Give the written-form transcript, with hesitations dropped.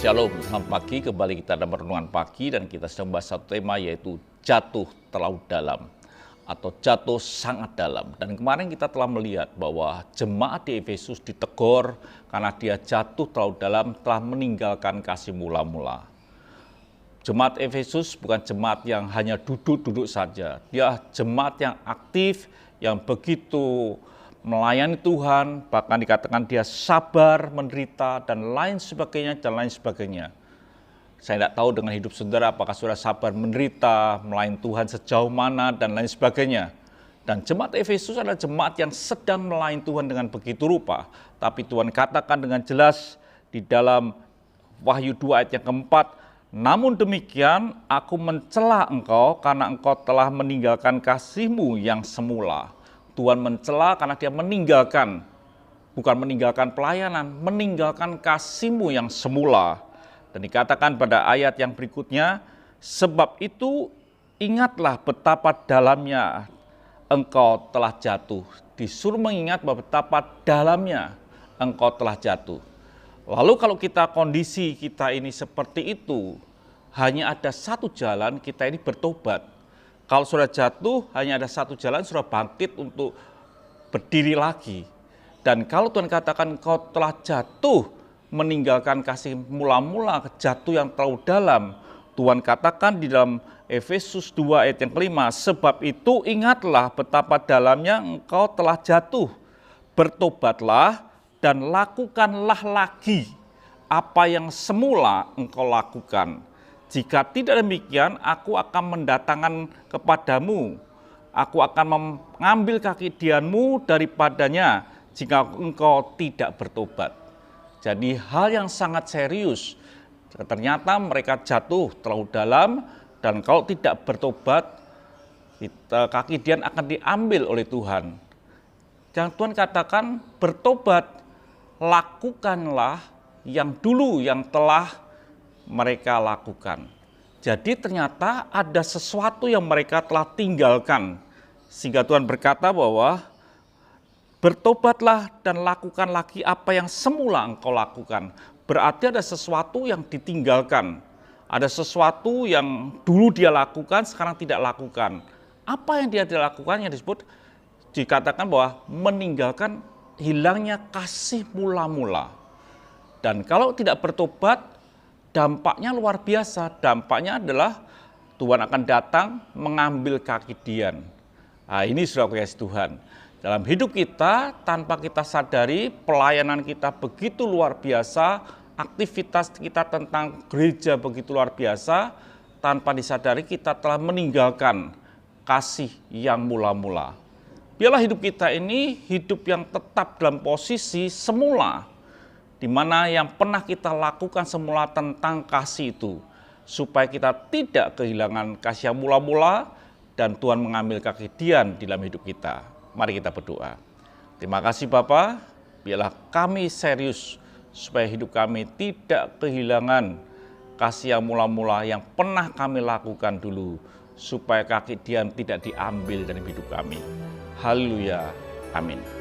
Shalom, selamat pagi. Kembali kita dalam renungan pagi dan kita sedang membahas satu tema, yaitu jatuh terlalu dalam atau jatuh sangat dalam. Dan kemarin kita telah melihat bahwa jemaat di Efesus ditegur karena dia jatuh terlalu dalam, telah meninggalkan kasih mula-mula. Jemaat Efesus bukan jemaat yang hanya duduk-duduk saja. Dia jemaat yang aktif, yang begitu melayani Tuhan, bahkan dikatakan dia sabar, menderita, dan lain sebagainya, Saya tidak tahu dengan hidup saudara, apakah saudara sabar, menderita, melayani Tuhan sejauh mana, dan lain sebagainya. Dan jemaat Efesus adalah jemaat yang sedang melayani Tuhan dengan begitu rupa. Tapi Tuhan katakan dengan jelas di dalam Wahyu 2 ayat yang keempat, namun demikian aku mencela engkau karena engkau telah meninggalkan kasihmu yang semula. Tuhan mencela karena dia meninggalkan, bukan meninggalkan pelayanan, meninggalkan kasihmu yang semula. Dan dikatakan pada ayat yang berikutnya, sebab itu ingatlah betapa dalamnya engkau telah jatuh. Disuruh mengingat bahwa betapa dalamnya engkau telah jatuh. Lalu kalau kondisi kita ini seperti itu, hanya ada satu jalan, kita ini bertobat. Kalau sudah jatuh, hanya ada satu jalan, sudah bangkit untuk berdiri lagi. Dan kalau Tuhan katakan kau telah jatuh, meninggalkan kasih mula-mula, jatuh yang terlalu dalam. Tuhan katakan di dalam Efesus 2 ayat yang kelima, sebab itu ingatlah betapa dalamnya engkau telah jatuh. Bertobatlah dan lakukanlah lagi apa yang semula engkau lakukan. Jika tidak demikian, aku akan mendatangkan kepadamu. Aku akan mengambil kaki dianmu daripadanya jika engkau tidak bertobat. Jadi hal yang sangat serius. Ternyata mereka jatuh terlalu dalam dan kalau tidak bertobat, kaki dian akan diambil oleh Tuhan. Dan Tuhan katakan bertobat, lakukanlah yang dulu yang telah mereka lakukan. Jadi ternyata ada sesuatu yang mereka telah tinggalkan. Sehingga Tuhan berkata bahwa bertobatlah dan lakukan lagi apa yang semula engkau lakukan. Berarti ada sesuatu yang ditinggalkan. Ada sesuatu yang dulu dia lakukan, sekarang tidak lakukan. Apa yang dia lakukan yang disebut, dikatakan bahwa meninggalkan, hilangnya kasih mula-mula. Dan kalau tidak bertobat, dampaknya luar biasa. Dampaknya adalah Tuhan akan datang mengambil kaki dian. Nah, ini sudah kasih Tuhan. Dalam hidup kita, tanpa kita sadari, pelayanan kita begitu luar biasa, aktivitas kita tentang gereja begitu luar biasa, tanpa disadari kita telah meninggalkan kasih yang mula-mula. Biarlah hidup kita ini hidup yang tetap dalam posisi semula, di mana yang pernah kita lakukan semula tentang kasih itu, supaya kita tidak kehilangan kasih yang mula-mula dan Tuhan mengambil kaki dian di dalam hidup kita. Mari kita berdoa. Terima kasih Bapa, biarlah kami serius supaya hidup kami tidak kehilangan kasih yang mula-mula yang pernah kami lakukan dulu, supaya kaki dian tidak diambil dari hidup kami. Haleluya, amin.